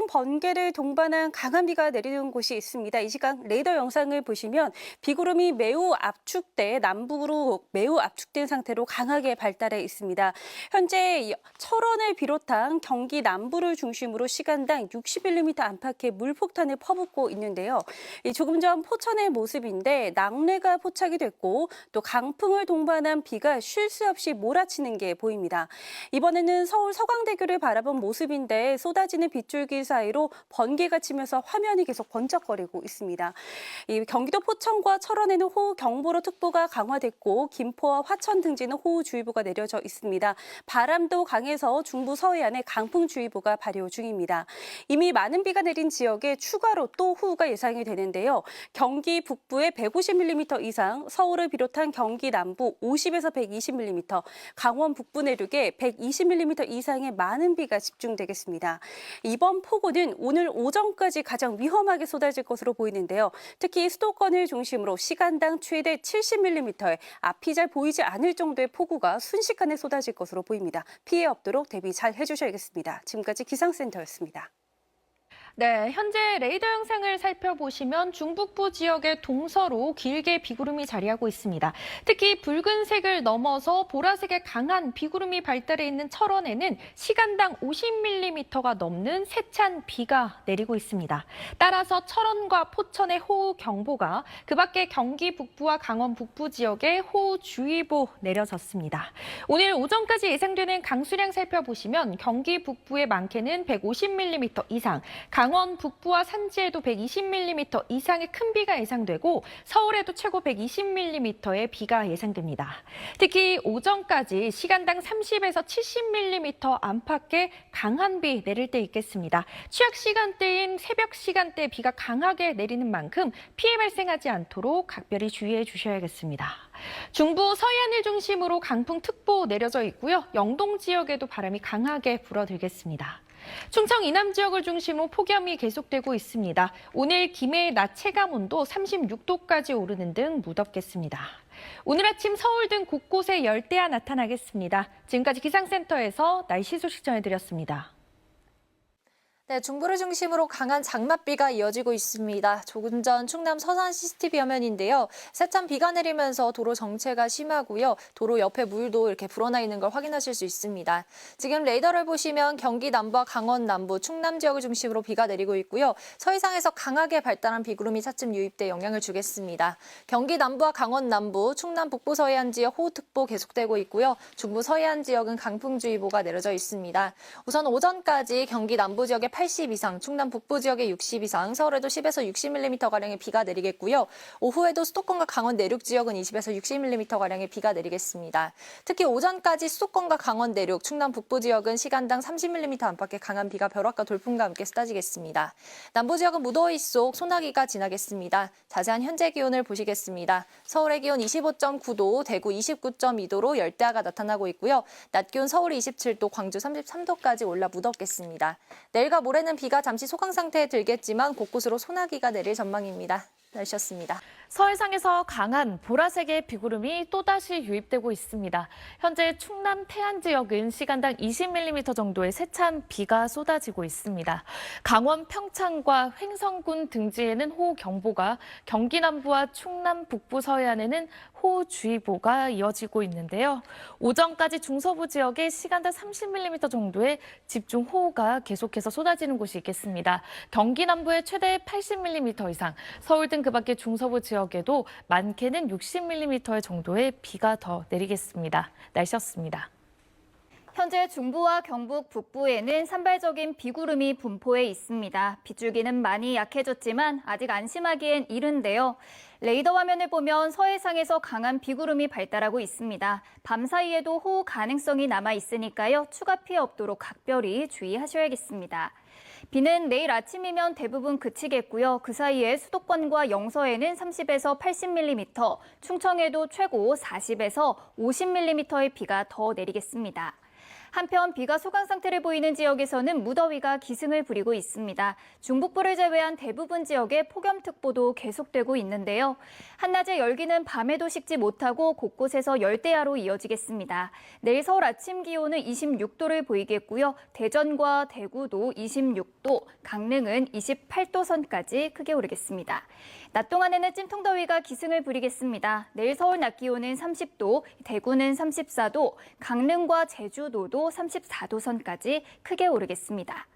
소형 번개를 동반한 강한 비가 내리는 곳이 있습니다. 이 시각 레이더 영상을 보시면 비구름이 매우 압축돼 남북으로 매우 압축된 상태로 강하게 발달해 있습니다. 현재 철원을 비롯한 경기 남부를 중심으로 시간당 60mm 안팎의 물폭탄을 퍼붓고 있는데요. 조금 전 포천의 모습인데 낙뢰가 포착이 됐고 또 강풍을 동반한 비가 쉴 새 없이 몰아치는 게 보입니다. 이번에는 서울 서강대교를 바라본 모습인데 쏟아지는 빗줄기 사이로 번개가 치면서 화면이 계속 번쩍거리고 있습니다. 이 경기도 포천과 철원에는 호우경보로 특보가 강화됐고 김포와 화천 등지는 호우주의보가 내려져 있습니다. 바람도 강해서 중부 서해안에 강풍주의보가 발효 중입니다. 이미 많은 비가 내린 지역에 추가로 또 호우가 예상이 되는데요. 경기 북부에 150mm 이상, 서울을 비롯한 경기 남부 50에서 120mm, 강원 북부 내륙에 120mm 이상의 많은 비가 집중되겠습니다. 이번 폭우는 오늘 오전까지 가장 위험하게 쏟아질 것으로 보이는데요. 특히 수도권을 중심으로 시간당 최대 70mm의 앞이 잘 보이지 않을 정도의 폭우가 순식간에 쏟아질 것으로 보입니다. 피해 없도록 대비 잘 해주셔야겠습니다. 지금까지 기상센터였습니다. 네, 현재 레이더 영상을 살펴보시면 중북부 지역의 동서로 길게 비구름이 자리하고 있습니다. 특히 붉은색을 넘어서 보라색의 강한 비구름이 발달해 있는 철원에는 시간당 50mm가 넘는 세찬 비가 내리고 있습니다. 따라서 철원과 포천의 호우경보가, 그 밖에 경기 북부와 강원 북부 지역에 호우주의보 내려졌습니다. 오늘 오전까지 예상되는 강수량 살펴보시면 경기 북부의 많게는 150mm 이상, 강원 북부와 산지에도 120mm 이상의 큰 비가 예상되고 서울에도 최고 120mm의 비가 예상됩니다. 특히 오전까지 시간당 30에서 70mm 안팎의 강한 비 내릴 때 있겠습니다. 취약 시간대인 새벽 시간대 비가 강하게 내리는 만큼 피해 발생하지 않도록 각별히 주의해 주셔야겠습니다. 중부 서해안을 중심으로 강풍특보 내려져 있고요. 영동 지역에도 바람이 강하게 불어들겠습니다. 충청 이남 지역을 중심으로 폭염이 계속되고 있습니다. 오늘 김해의 낮 체감온도 36도까지 오르는 등 무덥겠습니다. 오늘 아침 서울 등 곳곳에 열대야 나타나겠습니다. 지금까지 기상센터에서 날씨 소식 전해드렸습니다. 네, 중부를 중심으로 강한 장맛비가 이어지고 있습니다. 조금 전 충남 서산 CCTV 화면인데요. 세찬 비가 내리면서 도로 정체가 심하고요. 도로 옆에 물도 이렇게 불어나 있는 걸 확인하실 수 있습니다. 지금 레이더를 보시면 경기 남부와 강원 남부, 충남 지역을 중심으로 비가 내리고 있고요. 서해상에서 강하게 발달한 비구름이 차츰 유입돼 영향을 주겠습니다. 경기 남부와 강원 남부, 충남 북부 서해안 지역 호우특보 계속되고 있고요. 중부 서해안 지역은 강풍주의보가 내려져 있습니다. 우선 오전까지 경기 남부 지역에 80 이상, 충남 북부 지역에 60 이상, 서울에도 10에서 60mm가량의 비가 내리겠고요. 오후에도 수도권과 강원 내륙 지역은 20에서 60mm가량의 비가 내리겠습니다. 특히 오전까지 수도권과 강원 내륙, 충남 북부 지역은 시간당 30mm 안팎의 강한 비가 벼락과 돌풍과 함께 쏟아지겠습니다. 남부 지역은 무더위 속 소나기가 지나겠습니다. 자세한 현재 기온을 보시겠습니다. 서울의 기온 25.9도, 대구 29.2도로 열대야가 나타나고 있고요. 낮 기온 서울 27도, 광주 33도까지 올라 무덥겠습니다. 내일과 모레는 비가 잠시 소강 상태에 들겠지만 곳곳으로 소나기가 내릴 전망입니다. 날씨였습니다. 서해상에서 강한 보라색의 비구름이 또다시 유입되고 있습니다. 현재 충남 태안 지역은 시간당 20mm 정도의 세찬 비가 쏟아지고 있습니다. 강원 평창과 횡성군 등지에는 호우경보가, 경기 남부와 충남 북부 서해안에는 호우주의보가 이어지고 있는데요. 오전까지 중서부 지역에 시간당 30mm 정도의 집중호우가 계속해서 쏟아지는 곳이 있겠습니다. 경기 남부에 최대 80mm 이상, 서울 등 그 밖에 중서부 지역에도 많게는 60mm 정도의 비가 더 내리겠습니다. 날씨였습니다. 현재 중부와 경북 북부에는 산발적인 비구름이 분포해 있습니다. 빗줄기는 많이 약해졌지만 아직 안심하기엔 이른데요. 레이더 화면을 보면 서해상에서 강한 비구름이 발달하고 있습니다. 밤 사이에도 호우 가능성이 남아 있으니까요. 추가 피해 없도록 각별히 주의하셔야겠습니다. 비는 내일 아침이면 대부분 그치겠고요. 그 사이에 수도권과 영서에는 30에서 80mm, 충청에도 최고 40에서 50mm의 비가 더 내리겠습니다. 한편 비가 소강 상태를 보이는 지역에서는 무더위가 기승을 부리고 있습니다. 중북부를 제외한 대부분 지역에 폭염특보도 계속되고 있는데요. 한낮의 열기는 밤에도 식지 못하고 곳곳에서 열대야로 이어지겠습니다. 내일 서울 아침 기온은 26도를 보이겠고요. 대전과 대구도 26도, 강릉은 28도 선까지 크게 오르겠습니다. 낮 동안에는 찜통더위가 기승을 부리겠습니다. 내일 서울 낮 기온은 30도, 대구는 34도, 강릉과 제주도도 34도 선까지 크게 오르겠습니다.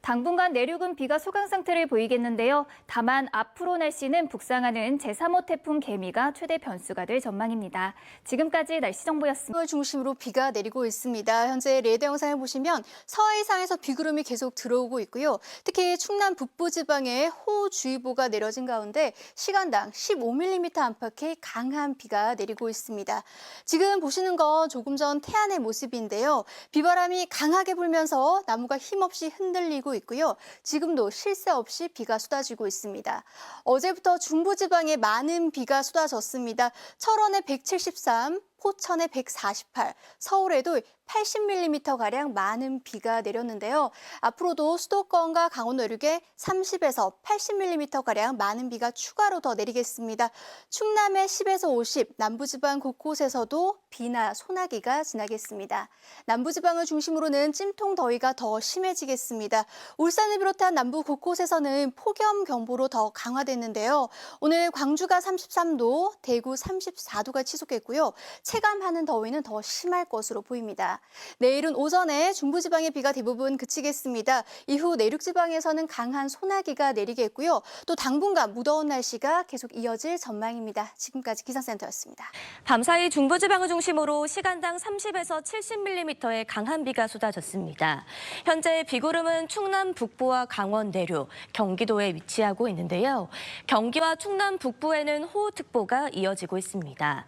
당분간 내륙은 비가 소강 상태를 보이겠는데요. 다만 앞으로 날씨는 북상하는 제3호 태풍 개미가 최대 변수가 될 전망입니다. 지금까지 날씨 정보였습니다. 을 중심으로 비가 내리고 있습니다. 현재 레이더 영상을 보시면 서해상에서 비구름이 계속 들어오고 있고요. 특히 충남 북부 지방에 호우주의보가 내려진 가운데 시간당 15mm 안팎의 강한 비가 내리고 있습니다. 지금 보시는 건 조금 전 태안의 모습인데요. 비바람이 강하게 불면서 나무가 힘없이 흔들리고 있고요. 지금도 쉴 새 없이 비가 쏟아지고 있습니다. 어제부터 중부지방에 많은 비가 쏟아졌습니다. 철원에 173, 포천에 148, 서울에도 80mm가량 많은 비가 내렸는데요. 앞으로도 수도권과 강원 내륙에 30에서 80mm가량 많은 비가 추가로 더 내리겠습니다. 충남에 10에서 50, 남부지방 곳곳에서도 비나 소나기가 지나겠습니다. 남부지방을 중심으로는 찜통 더위가 더 심해지겠습니다. 울산을 비롯한 남부 곳곳에서는 폭염경보로 더 강화됐는데요. 오늘 광주가 33도, 대구 34도가 치솟겠고요. 체감하는 더위는 더 심할 것으로 보입니다. 내일은 오전에 중부지방의 비가 대부분 그치겠습니다. 이후 내륙지방에서는 강한 소나기가 내리겠고요. 또 당분간 무더운 날씨가 계속 이어질 전망입니다. 지금까지 기상센터였습니다. 밤사이 중부지방을 중심으로 시간당 30에서 70mm의 강한 비가 쏟아졌습니다. 현재 비구름은 충남 북부와 강원 내륙, 경기도에 위치하고 있는데요. 경기와 충남 북부에는 호우특보가 이어지고 있습니다.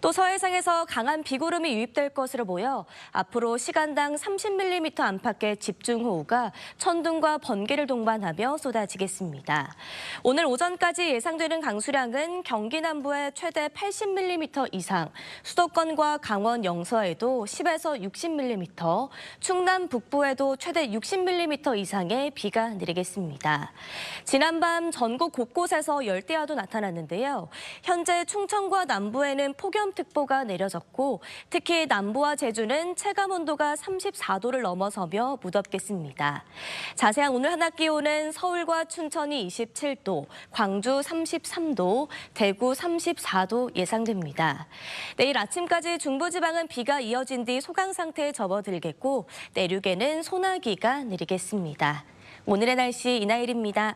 또 서해상에서 강한 비구름이 유입될 것으로 보여 앞으로 시간당 30mm 안팎의 집중호우가 천둥과 번개를 동반하며 쏟아지겠습니다. 오늘 오전까지 예상되는 강수량은 경기 남부에 최대 80mm 이상, 수도권과 강원 영서에도 10에서 60mm, 충남 북부에도 최대 60mm 이상의 비가 내리겠습니다. 지난밤 전국 곳곳에서 열대야도 나타났는데요. 현재 충청과 남부에는 폭염특보가 내려졌고 특히 남부와 제주는 체감온도가 34도를 넘어서며 무덥겠습니다. 자세한 오늘 한낮 기온은 서울과 춘천이 27도, 광주 33도, 대구 34도 예상됩니다. 내일 아침까지 중부지방은 비가 이어진 뒤 소강 상태에 접어들겠고 내륙에는 소나기가 내리겠습니다. 오늘의 날씨 이나일입니다.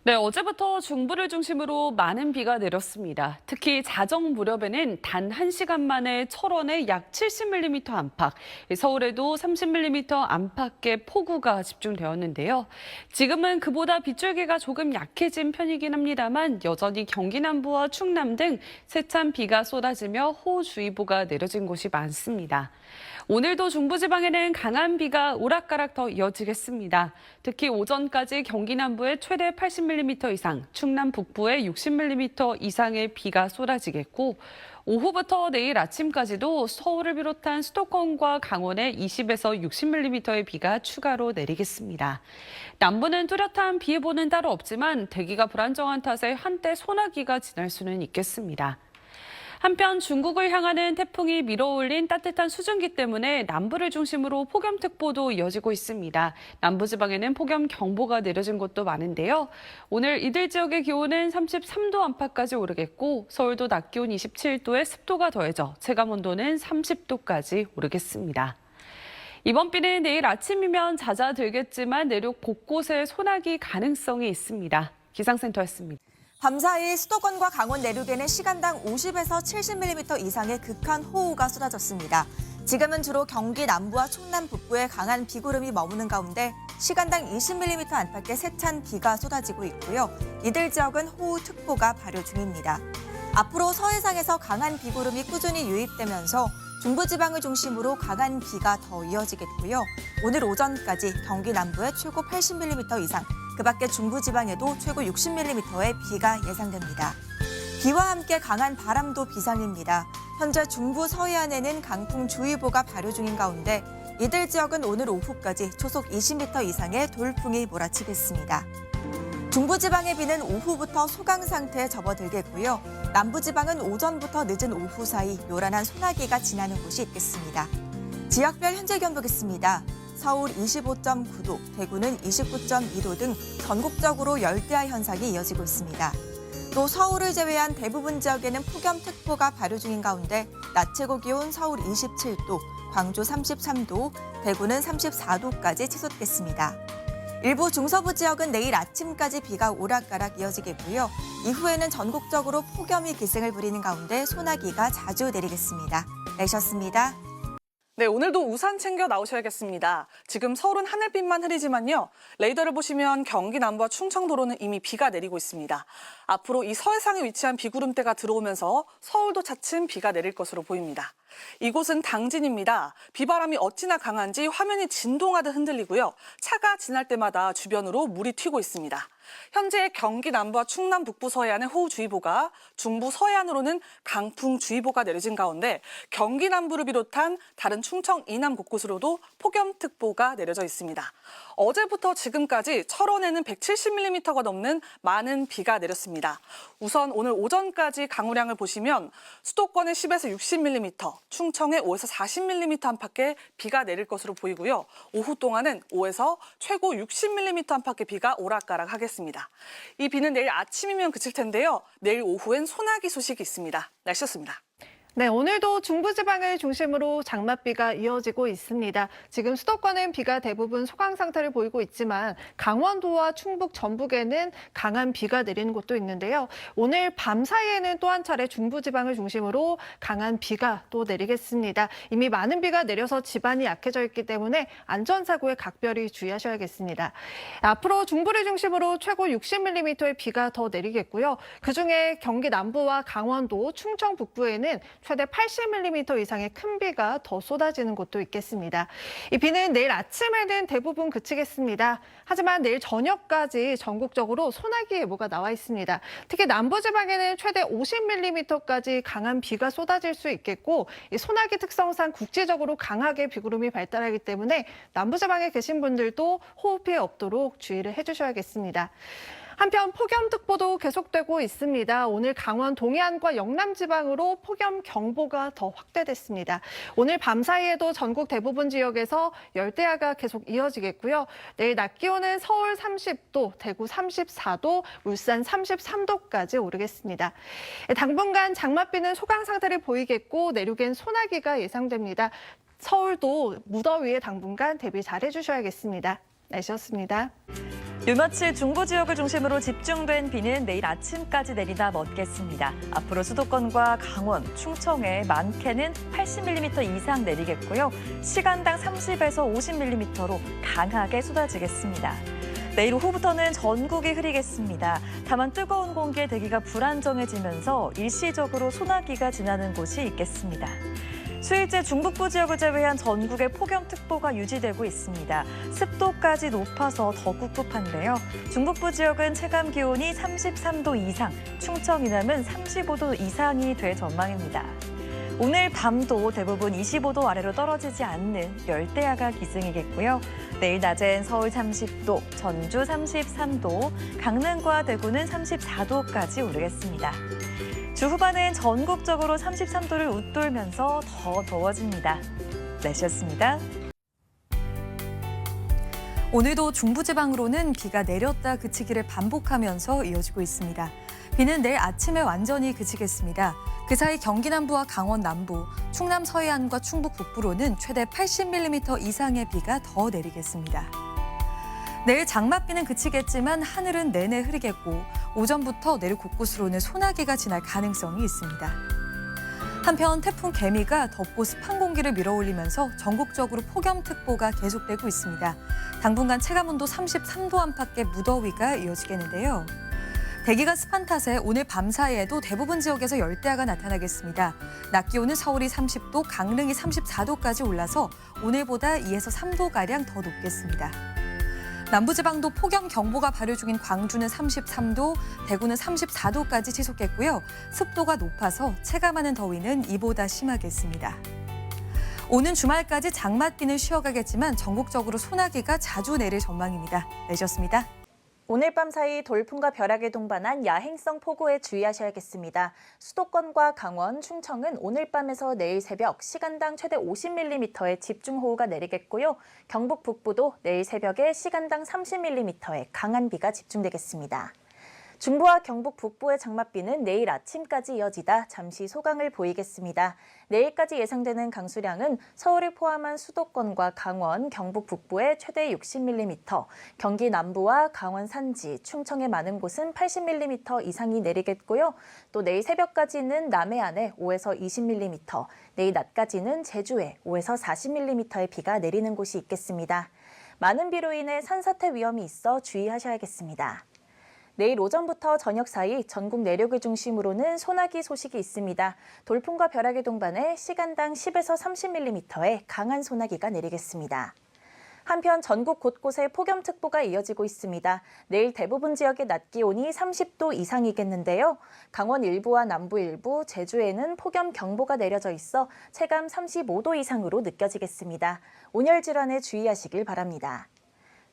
네, 어제부터 중부를 중심으로 많은 비가 내렸습니다. 특히 자정 무렵에는 단 1시간 만에 철원에 약 70mm 안팎, 서울에도 30mm 안팎의 폭우가 집중되었는데요. 지금은 그보다 빗줄기가 조금 약해진 편이긴 합니다만 여전히 경기 남부와 충남 등 세찬 비가 쏟아지며 호우주의보가 내려진 곳이 많습니다. 오늘도 중부지방에는 강한 비가 오락가락 더 이어지겠습니다. 특히 오전까지 경기 남부에 최대 80mm 이상, 충남 북부에 60mm 이상의 비가 쏟아지겠고 오후부터 내일 아침까지도 서울을 비롯한 수도권과 강원에 20에서 60mm의 비가 추가로 내리겠습니다. 남부는 뚜렷한 비 예보는 따로 없지만 대기가 불안정한 탓에 한때 소나기가 지날 수는 있겠습니다. 한편 중국을 향하는 태풍이 밀어올린 따뜻한 수증기 때문에 남부를 중심으로 폭염특보도 이어지고 있습니다. 남부지방에는 폭염경보가 내려진 곳도 많은데요. 오늘 이들 지역의 기온은 33도 안팎까지 오르겠고 서울도 낮 기온 27도에 습도가 더해져 체감온도는 30도까지 오르겠습니다. 이번 비는 내일 아침이면 잦아들겠지만 내륙 곳곳에 소나기 가능성이 있습니다. 기상센터였습니다. 밤사이 수도권과 강원 내륙에는 시간당 50에서 70mm 이상의 극한 호우가 쏟아졌습니다. 지금은 주로 경기 남부와 충남 북부에 강한 비구름이 머무는 가운데 시간당 20mm 안팎의 세찬 비가 쏟아지고 있고요. 이들 지역은 호우특보가 발효 중입니다. 앞으로 서해상에서 강한 비구름이 꾸준히 유입되면서 중부지방을 중심으로 강한 비가 더 이어지겠고요. 오늘 오전까지 경기 남부에 최고 80mm 이상, 그 밖에 중부지방에도 최고 60mm의 비가 예상됩니다. 비와 함께 강한 바람도 비상입니다. 현재 중부 서해안에는 강풍주의보가 발효 중인 가운데 이들 지역은 오늘 오후까지 초속 20m 이상의 돌풍이 몰아치겠습니다. 중부지방의 비는 오후부터 소강 상태에 접어들겠고요. 남부지방은 오전부터 늦은 오후 사이 요란한 소나기가 지나는 곳이 있겠습니다. 지역별 현재 경보겠습니다. 서울 25.9도, 대구는 29.2도 등 전국적으로 열대야 현상이 이어지고 있습니다. 또 서울을 제외한 대부분 지역에는 폭염특보가 발효 중인 가운데 낮 최고 기온 서울 27도, 광주 33도, 대구는 34도까지 치솟겠습니다. 일부 중서부 지역은 내일 아침까지 비가 오락가락 이어지겠고요. 이후에는 전국적으로 폭염이 기승을 부리는 가운데 소나기가 자주 내리겠습니다. 내셨습니다. 네, 오늘도 우산 챙겨 나오셔야겠습니다. 지금 서울은 하늘빛만 흐리지만요. 레이더를 보시면 경기 남부와 충청도로는 이미 비가 내리고 있습니다. 앞으로 이 서해상에 위치한 비구름대가 들어오면서 서울도 차츰 비가 내릴 것으로 보입니다. 이곳은 당진입니다. 비바람이 어찌나 강한지 화면이 진동하듯 흔들리고요. 차가 지날 때마다 주변으로 물이 튀고 있습니다. 현재 경기 남부와 충남 북부 서해안에 호우주의보가, 중부 서해안으로는 강풍주의보가 내려진 가운데 경기 남부를 비롯한 다른 충청 이남 곳곳으로도 폭염특보가 내려져 있습니다. 어제부터 지금까지 철원에는 170mm가 넘는 많은 비가 내렸습니다. 우선 오늘 오전까지 강우량을 보시면 수도권에 10에서 60mm, 충청에 5에서 40mm 안팎의 비가 내릴 것으로 보이고요. 오후 동안은 5에서 최고 60mm 안팎의 비가 오락가락하겠습니다. 이 비는 내일 아침이면 그칠 텐데요. 내일 오후엔 소나기 소식이 있습니다. 날씨였습니다. 네, 오늘도 중부지방을 중심으로 장맛비가 이어지고 있습니다. 지금 수도권은 비가 대부분 소강 상태를 보이고 있지만 강원도와 충북, 전북에는 강한 비가 내리는 곳도 있는데요. 오늘 밤 사이에는 또 한 차례 중부지방을 중심으로 강한 비가 또 내리겠습니다. 이미 많은 비가 내려서 지반이 약해져 있기 때문에 안전사고에 각별히 주의하셔야겠습니다. 앞으로 중부를 중심으로 최고 60mm의 비가 더 내리겠고요. 그중에 경기 남부와 강원도, 충청 북부에는 최대 80mm 이상의 큰 비가 더 쏟아지는 곳도 있겠습니다. 이 비는 내일 아침에는 대부분 그치겠습니다. 하지만 내일 저녁까지 전국적으로 소나기 예보가 나와 있습니다. 특히 남부지방에는 최대 50mm까지 강한 비가 쏟아질 수 있겠고, 이 소나기 특성상 국지적으로 강하게 비구름이 발달하기 때문에 남부지방에 계신 분들도 호우 피해 없도록 주의를 해주셔야겠습니다. 한편 폭염특보도 계속되고 있습니다. 오늘 강원 동해안과 영남 지방으로 폭염 경보가 더 확대됐습니다. 오늘 밤 사이에도 전국 대부분 지역에서 열대야가 계속 이어지겠고요. 내일 낮 기온은 서울 30도, 대구 34도, 울산 33도까지 오르겠습니다. 당분간 장맛비는 소강 상태를 보이겠고 내륙엔 소나기가 예상됩니다. 서울도 무더위에 당분간 대비 잘 해주셔야겠습니다. 날씨였습니다. 유마치 중부 지역을 중심으로 집중된 비는 내일 아침까지 내리다 멎겠습니다. 앞으로 수도권과 강원, 충청에 많게는 80mm 이상 내리겠고요. 시간당 30에서 50mm로 강하게 쏟아지겠습니다. 내일 오후부터는 전국이 흐리겠습니다. 다만 뜨거운 공기의 대기가 불안정해지면서 일시적으로 소나기가 지나는 곳이 있겠습니다. 수일째 중북부 지역을 제외한 전국에 폭염특보가 유지되고 있습니다. 습도까지 높아서 더 꿉꿉한데요. 중북부 지역은 체감 기온이 33도 이상, 충청 이남은 35도 이상이 될 전망입니다. 오늘 밤도 대부분 25도 아래로 떨어지지 않는 열대야가 기승이겠고요. 내일 낮엔 서울 30도, 전주 33도, 강릉과 대구는 34도까지 오르겠습니다. 주 후반엔 전국적으로 33도를 웃돌면서 더 더워집니다. 날씨였습니다. 오늘도 중부지방으로는 비가 내렸다 그치기를 반복하면서 이어지고 있습니다. 비는 내일 아침에 완전히 그치겠습니다. 그 사이 경기 남부와 강원 남부, 충남 서해안과 충북 북부로는 최대 80mm 이상의 비가 더 내리겠습니다. 내일 장맛비는 그치겠지만 하늘은 내내 흐리겠고 오전부터 내륙 곳곳으로는 소나기가 지날 가능성이 있습니다. 한편 태풍 개미가 덥고 습한 공기를 밀어올리면서 전국적으로 폭염특보가 계속되고 있습니다. 당분간 체감온도 33도 안팎의 무더위가 이어지겠는데요. 대기가 습한 탓에 오늘 밤 사이에도 대부분 지역에서 열대야가 나타나겠습니다. 낮 기온은 서울이 30도, 강릉이 34도까지 올라서 오늘보다 2에서 3도가량 더 높겠습니다. 남부지방도 폭염 경보가 발효 중인 광주는 33도, 대구는 34도까지 치솟겠고요. 습도가 높아서 체감하는 더위는 이보다 심하겠습니다. 오는 주말까지 장맛비는 쉬어가겠지만 전국적으로 소나기가 자주 내릴 전망입니다. 내셨습니다. 오늘 밤 사이 돌풍과 벼락에 동반한 야행성 폭우에 주의하셔야겠습니다. 수도권과 강원, 충청은 오늘 밤에서 내일 새벽 시간당 최대 50mm의 집중호우가 내리겠고요. 경북 북부도 내일 새벽에 시간당 30mm의 강한 비가 집중되겠습니다. 중부와 경북 북부의 장맛비는 내일 아침까지 이어지다 잠시 소강을 보이겠습니다. 내일까지 예상되는 강수량은 서울을 포함한 수도권과 강원, 경북 북부에 최대 60mm, 경기 남부와 강원 산지, 충청의 많은 곳은 80mm 이상이 내리겠고요. 또 내일 새벽까지는 남해안에 5에서 20mm, 내일 낮까지는 제주에 5에서 40mm의 비가 내리는 곳이 있겠습니다. 많은 비로 인해 산사태 위험이 있어 주의하셔야겠습니다. 내일 오전부터 저녁 사이 전국 내륙을 중심으로는 소나기 소식이 있습니다. 돌풍과 벼락의 동반에 시간당 10에서 30mm의 강한 소나기가 내리겠습니다. 한편 전국 곳곳에 폭염특보가 이어지고 있습니다. 내일 대부분 지역의 낮 기온이 30도 이상이겠는데요. 강원 일부와 남부 일부, 제주에는 폭염경보가 내려져 있어 체감 35도 이상으로 느껴지겠습니다. 온열 질환에 주의하시길 바랍니다.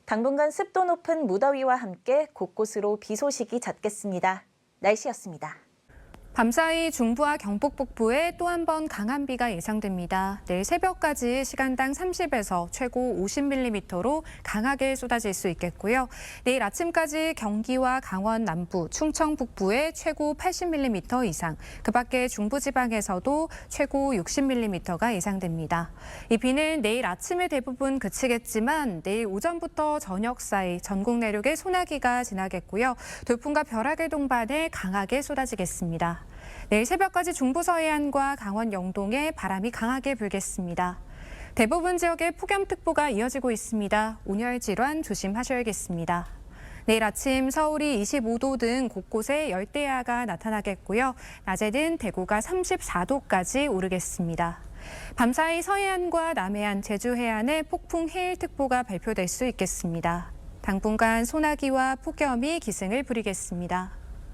당분간 습도 높은 무더위와 함께 곳곳으로 비 소식이 잦겠습니다. 날씨였습니다. 밤사이 중부와 경북 북부에 또 한 번 강한 비가 예상됩니다. 내일 새벽까지 시간당 30에서 최고 50mm로 강하게 쏟아질 수 있겠고요. 내일 아침까지 경기와 강원 남부, 충청 북부에 최고 80mm 이상, 그 밖에 중부지방에서도 최고 60mm가 예상됩니다. 이 비는 내일 아침에 대부분 그치겠지만 내일 오전부터 저녁 사이 전국 내륙에 소나기가 지나겠고요. 돌풍과 벼락의 동반에 강하게 쏟아지겠습니다. 내일 새벽까지 중부 서해안과 강원 영동에 바람이 강하게 불겠습니다. 대부분 지역에 폭염특보가 이어지고 있습니다. 온열 질환 조심하셔야겠습니다. 내일 아침 서울이 25도 등 곳곳에 열대야가 나타나겠고요. 낮에는 대구가 34도까지 오르겠습니다. 밤사이 서해안과 남해안, 제주 해안에 폭풍 해일특보가 발표될 수 있겠습니다. 당분간 소나기와 폭염이 기승을 부리겠습니다.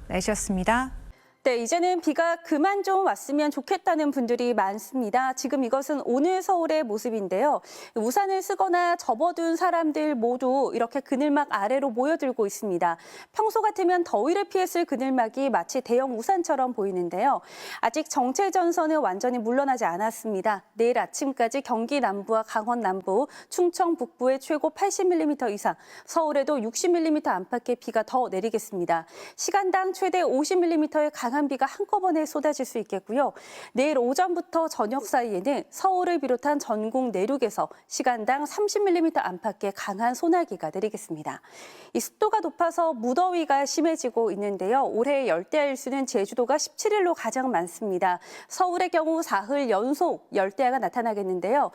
날씨였습니다. 네, 이제는 비가 그만 좀 왔으면 좋겠다는 분들이 많습니다. 지금 이것은 오늘 서울의 모습인데요. 우산을 쓰거나 접어둔 사람들 모두 이렇게 그늘막 아래로 모여들고 있습니다. 평소 같으면 더위를 피했을 그늘막이 마치 대형 우산처럼 보이는데요. 아직 정체 전선은 완전히 물러나지 않았습니다. 내일 아침까지 경기 남부와 강원 남부, 충청 북부에 최고 80mm 이상, 서울에도 60mm 안팎의 비가 더 내리겠습니다. 시간당 최대 50mm의 강한 비가 한꺼번에 쏟아질 수 있겠고요. 내일 오전부터 저녁 사이에는 서울을 비롯한 전국 내륙에서 시간당 30mm 안팎의 강한 소나기가 내리겠습니다. 이 습도가 높아서 무더위가 심해지고 있는데요. 올해 열대야 일수는 제주도가 17일로 가장 많습니다. 서울의 경우 사흘 연속 열대야가 나타나겠는데요.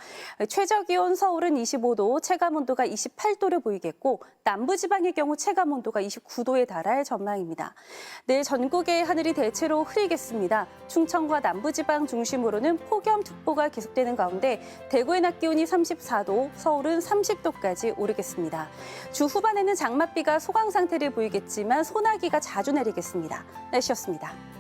최저기온 서울은 25도, 체감온도가 28도를 보이겠고 남부지방의 경우 체감온도가 29도에 달할 전망입니다. 내일 전국의 하늘이 대체로 흐리겠습니다. 충청과 남부지방 중심으로는 폭염특보가 계속되는 가운데 대구의 낮 기온이 34도, 서울은 30도까지 오르겠습니다. 주 후반에는 장맛비가 소강 상태를 보이겠지만 소나기가 자주 내리겠습니다. 날씨였습니다.